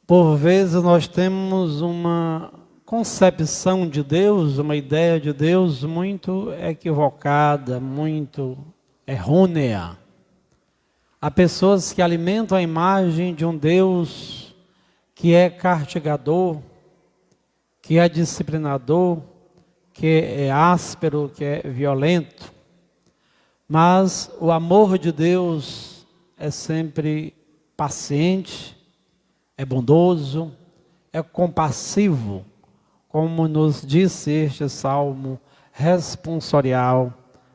Por vezes nós temos uma concepção de Deus, uma ideia de Deus muito equivocada, muito errônea. Há pessoas que alimentam a imagem de um Deus que é castigador, que é disciplinador, que é áspero, que é violento. Mas o amor de Deus é sempre paciente, é bondoso, é compassivo, como nos disse este salmo responsorial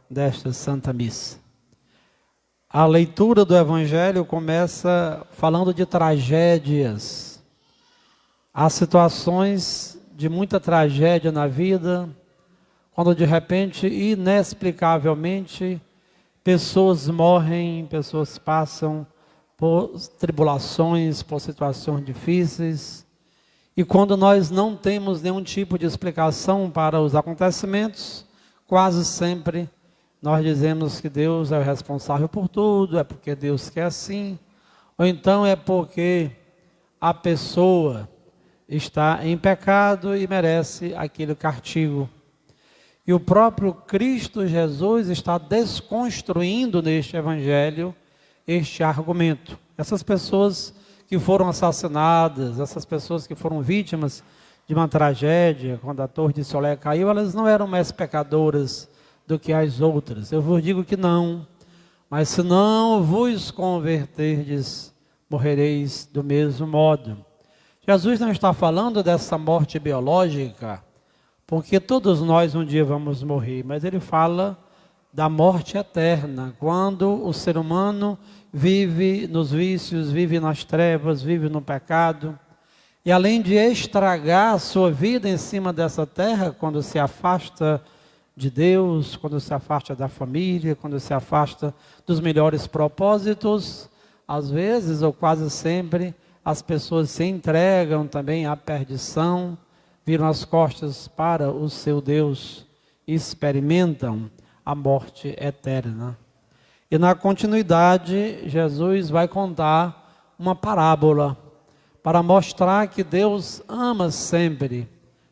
desta Santa Missa. A leitura do Evangelho começa falando de tragédias. Há situações de muita tragédia na vida, quando de repente, inexplicavelmente, pessoas morrem, pessoas passam por tribulações, por situações difíceis. E quando nós não temos nenhum tipo de explicação para os acontecimentos, quase sempre nós dizemos que Deus é o responsável por tudo, é porque Deus quer assim, ou então é porque a pessoa está em pecado e merece aquele castigo. E o próprio Cristo Jesus está desconstruindo neste Evangelho este argumento. Essas pessoas que foram assassinadas, essas pessoas que foram vítimas de uma tragédia, quando a torre de Solé caiu, elas não eram mais pecadoras do que as outras. Eu vos digo que não, mas se não vos converterdes, morrereis do mesmo modo. Jesus não está falando dessa morte biológica, porque todos nós um dia vamos morrer, mas ele fala da morte eterna, quando o ser humano vive nos vícios, vive nas trevas, vive no pecado, e além de estragar a sua vida em cima dessa terra, quando se afasta de Deus, quando se afasta da família, quando se afasta dos melhores propósitos, às vezes ou quase sempre, as pessoas se entregam também à perdição, viram as costas para o seu Deus e experimentam a morte eterna. E na continuidade, Jesus vai contar uma parábola para mostrar que Deus ama sempre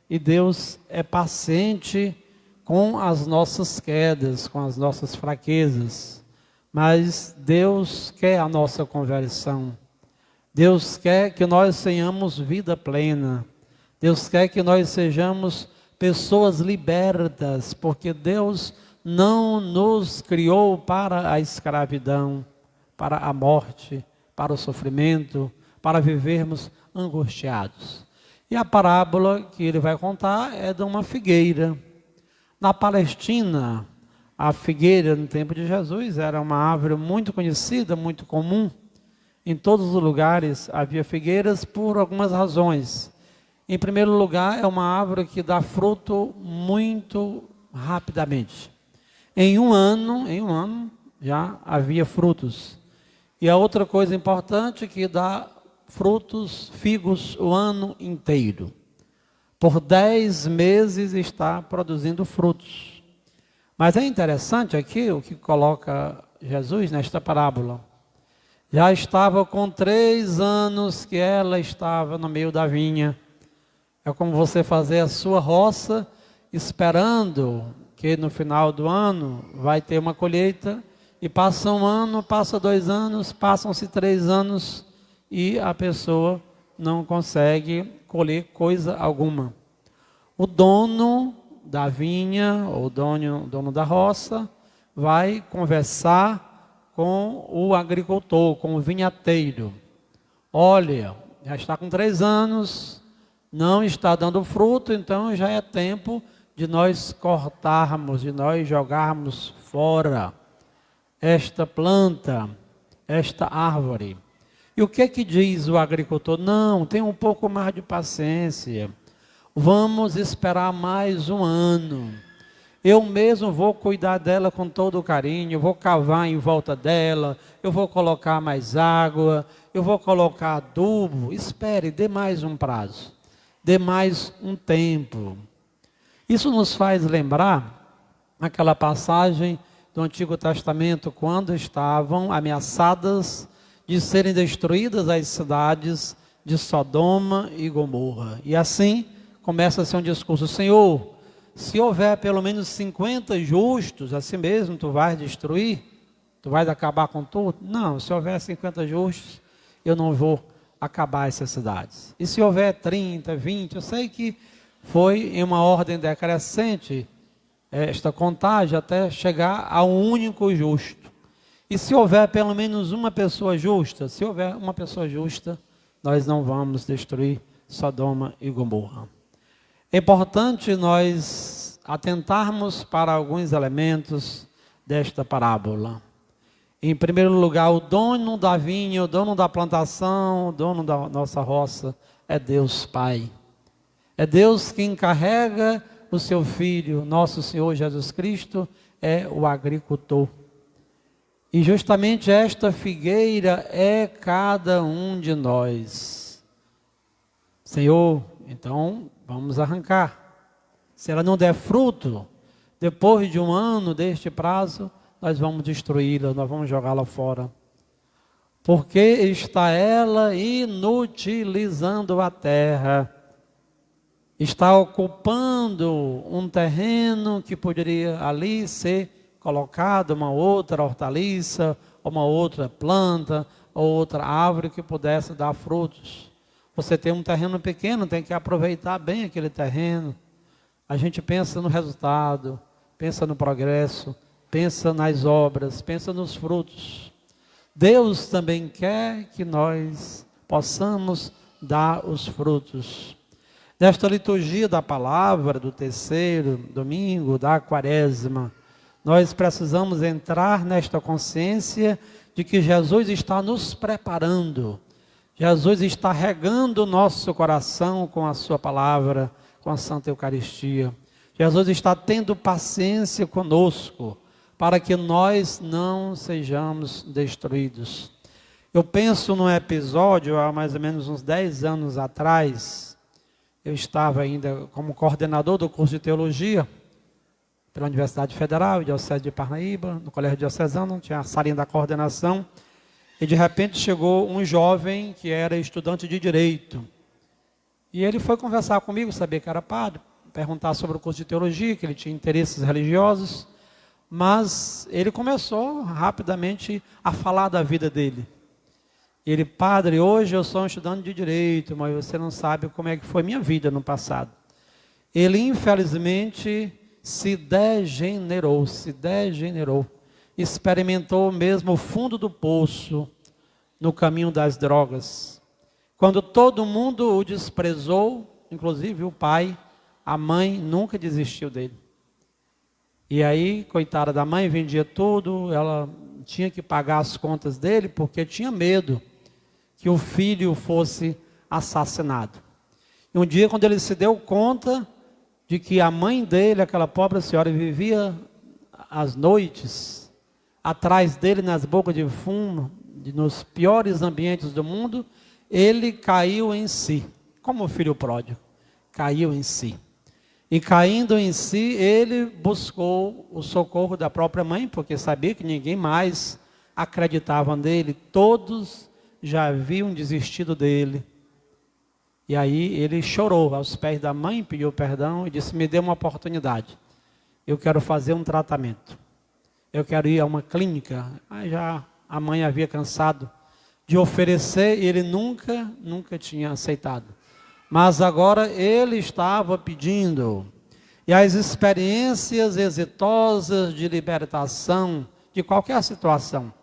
e Deus é paciente com as nossas quedas, com as nossas fraquezas. Mas Deus quer a nossa conversão. Deus quer que nós tenhamos vida plena. Deus quer que nós sejamos pessoas libertas, porque Deus não nos criou para a escravidão, para a morte, para o sofrimento, para vivermos angustiados. E a parábola que ele vai contar é de uma figueira. Na Palestina, a figueira no tempo de Jesus era uma árvore muito conhecida, muito comum. Em todos os lugares havia figueiras por algumas razões. Em primeiro lugar, é uma árvore que dá fruto muito rapidamente. Em um ano já havia frutos. E a outra coisa importante é que dá frutos, figos, o ano inteiro. Por 10 meses está produzindo frutos. Mas é interessante aqui o que coloca Jesus nesta parábola. Já estava com 3 anos que ela estava no meio da vinha. É como você fazer a sua roça esperando que no final do ano vai ter uma colheita, e passa um ano, passa 2 anos, passam-se 3 anos e a pessoa não consegue colher coisa alguma. O dono da vinha, ou dono da roça, vai conversar com o agricultor, com o vinhateiro. Olha, já está com 3 anos, não está dando fruto, então já é tempo de nós cortarmos, de nós jogarmos fora esta planta, esta árvore. E o que diz o agricultor? Não, tem um pouco mais de paciência. Vamos esperar mais um ano. Eu mesmo vou cuidar dela com todo o carinho, vou cavar em volta dela, eu vou colocar mais água, eu vou colocar adubo. Espere, dê mais um prazo, dê mais um tempo. Isso nos faz lembrar aquela passagem do Antigo Testamento, quando estavam ameaçadas de serem destruídas as cidades de Sodoma e Gomorra. E assim começa-se um discurso: Senhor, se houver pelo menos 50 justos, assim mesmo tu vais destruir? Tu vais acabar com tudo? Não, se houver 50 justos, eu não vou acabar essas cidades. E se houver 30, 20, eu sei que foi em uma ordem decrescente esta contagem até chegar a um único justo. E se houver pelo menos uma pessoa justa, se houver uma pessoa justa, nós não vamos destruir Sodoma e Gomorra. É importante nós atentarmos para alguns elementos desta parábola. Em primeiro lugar, o dono da vinha, o dono da plantação, o dono da nossa roça é Deus Pai. É Deus quem encarrega o seu Filho, nosso Senhor Jesus Cristo, é o agricultor. E justamente esta figueira é cada um de nós. Senhor, então vamos arrancar. Se ela não der fruto, depois de um ano deste prazo, nós vamos destruí-la, nós vamos jogá-la fora. Porque está ela inutilizando a terra. Está ocupando um terreno que poderia ali ser colocado uma outra hortaliça, uma outra planta, ou outra árvore que pudesse dar frutos. Você tem um terreno pequeno, tem que aproveitar bem aquele terreno. A gente pensa no resultado, pensa no progresso, pensa nas obras, pensa nos frutos. Deus também quer que nós possamos dar os frutos. Nesta liturgia da palavra, do terceiro domingo da quaresma, nós precisamos entrar nesta consciência de que Jesus está nos preparando. Jesus está regando o nosso coração com a sua palavra, com a Santa Eucaristia. Jesus está tendo paciência conosco, para que nós não sejamos destruídos. Eu penso num episódio, há mais ou menos uns 10 anos atrás, eu estava ainda como coordenador do curso de teologia, pela Universidade Federal, Diocese de Parnaíba, no Colégio Diocesano, tinha a salinha da coordenação, e de repente chegou um jovem que era estudante de Direito. E ele foi conversar comigo, sabia que era padre, perguntar sobre o curso de teologia, que ele tinha interesses religiosos, mas ele começou rapidamente a falar da vida dele. Ele: padre, hoje eu sou um estudante de Direito, mas você não sabe como é que foi minha vida no passado. Ele infelizmente se degenerou, experimentou mesmo o fundo do poço no caminho das drogas. Quando todo mundo o desprezou, inclusive o pai, a mãe nunca desistiu dele. E aí, coitada da mãe, vendia tudo, ela tinha que pagar as contas dele, porque tinha medo que o filho fosse assassinado. E um dia, quando ele se deu conta de que a mãe dele, aquela pobre senhora, vivia às noites atrás dele nas bocas de fumo, nos piores ambientes do mundo, ele caiu em si, como o filho pródigo, caiu em si. E caindo em si, ele buscou o socorro da própria mãe, porque sabia que ninguém mais acreditava nele, todos já haviam desistido dele. E aí ele chorou aos pés da mãe, pediu perdão e disse: me dê uma oportunidade, eu quero fazer um tratamento, eu quero ir a uma clínica. Aí já a mãe havia cansado de oferecer e ele nunca tinha aceitado. Mas agora ele estava pedindo. E as experiências exitosas de libertação de qualquer situação,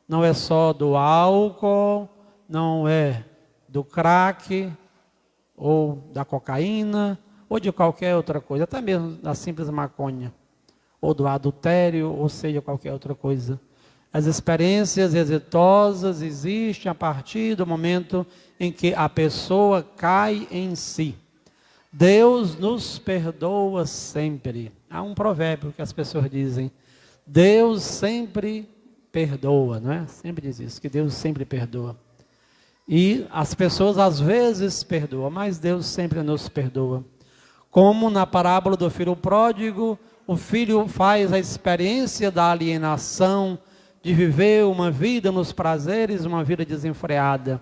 não é só do álcool, não é do crack, ou da cocaína, ou de qualquer outra coisa, até mesmo da simples maconha, ou do adultério, ou seja, qualquer outra coisa. As experiências exitosas existem a partir do momento em que a pessoa cai em si. Deus nos perdoa sempre. Há um provérbio que as pessoas dizem: Deus sempre perdoa, não é? Sempre diz isso, que Deus sempre perdoa. E as pessoas às vezes perdoam, mas Deus sempre nos perdoa. Como na parábola do filho pródigo, o filho faz a experiência da alienação, de viver uma vida nos prazeres, uma vida desenfreada.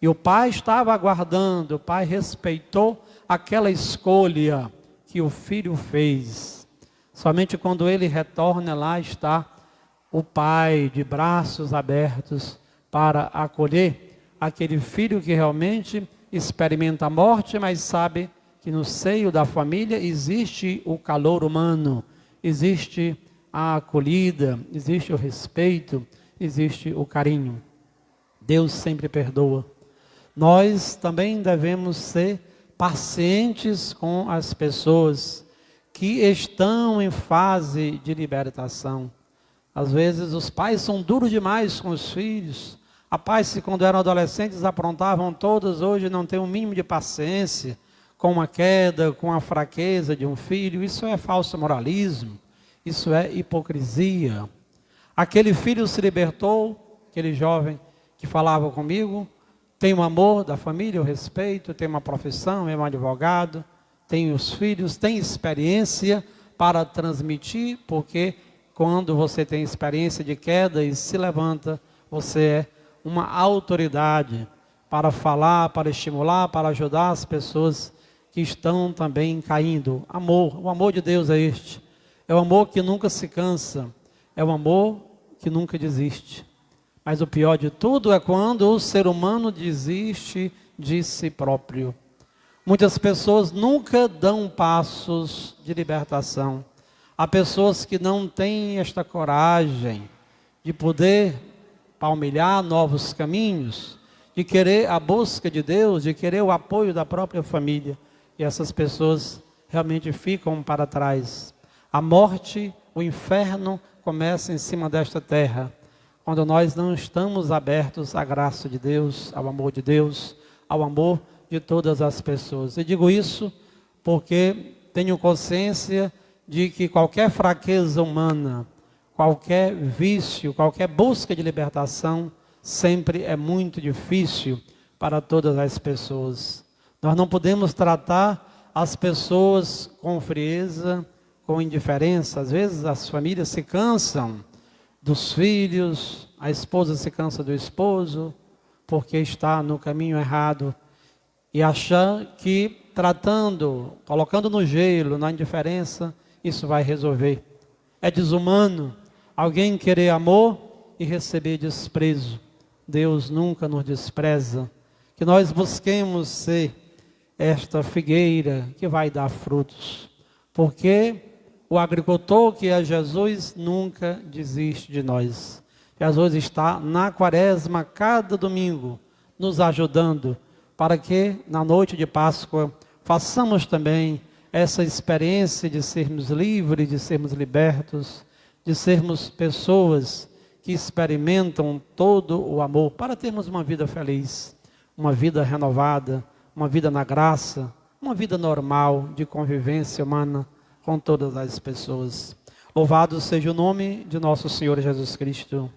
E o pai estava aguardando, o pai respeitou aquela escolha que o filho fez. Somente quando ele retorna, lá está o pai de braços abertos para acolher aquele filho que realmente experimenta a morte, mas sabe que no seio da família existe o calor humano, existe a acolhida, existe o respeito, existe o carinho. Deus sempre perdoa. Nós também devemos ser pacientes com as pessoas que estão em fase de libertação. Às vezes os pais são duros demais com os filhos. Rapaz, se quando eram adolescentes aprontavam todos, hoje não tem um mínimo de paciência com a queda, com a fraqueza de um filho. Isso é falso moralismo, isso é hipocrisia. Aquele filho se libertou, aquele jovem que falava comigo, tem o amor da família, o respeito, tem uma profissão, é um advogado, tem os filhos, tem experiência para transmitir, porque quando você tem experiência de queda e se levanta, você é uma autoridade para falar, para estimular, para ajudar as pessoas que estão também caindo. Amor, o amor de Deus é este. É o amor que nunca se cansa, é o amor que nunca desiste. Mas o pior de tudo é quando o ser humano desiste de si próprio. Muitas pessoas nunca dão passos de libertação. Há pessoas que não têm esta coragem de poder palmilhar novos caminhos, de querer a busca de Deus, de querer o apoio da própria família. E essas pessoas realmente ficam para trás. A morte, o inferno começa em cima desta terra, quando nós não estamos abertos à graça de Deus, ao amor de Deus, ao amor de todas as pessoas. Eu digo isso porque tenho consciência de que qualquer fraqueza humana, qualquer vício, qualquer busca de libertação, sempre é muito difícil para todas as pessoas. Nós não podemos tratar as pessoas com frieza, com indiferença. Às vezes as famílias se cansam dos filhos, a esposa se cansa do esposo, porque está no caminho errado, e achar que tratando, colocando no gelo, na indiferença, isso vai resolver. É desumano alguém querer amor e receber desprezo. Deus nunca nos despreza. Que nós busquemos ser esta figueira que vai dar frutos, porque o agricultor que é Jesus nunca desiste de nós. Jesus está na quaresma cada domingo nos ajudando para que na noite de Páscoa façamos também essa experiência de sermos livres, de sermos libertos, de sermos pessoas que experimentam todo o amor para termos uma vida feliz, uma vida renovada, uma vida na graça, uma vida normal de convivência humana com todas as pessoas. Louvado seja o nome de nosso Senhor Jesus Cristo.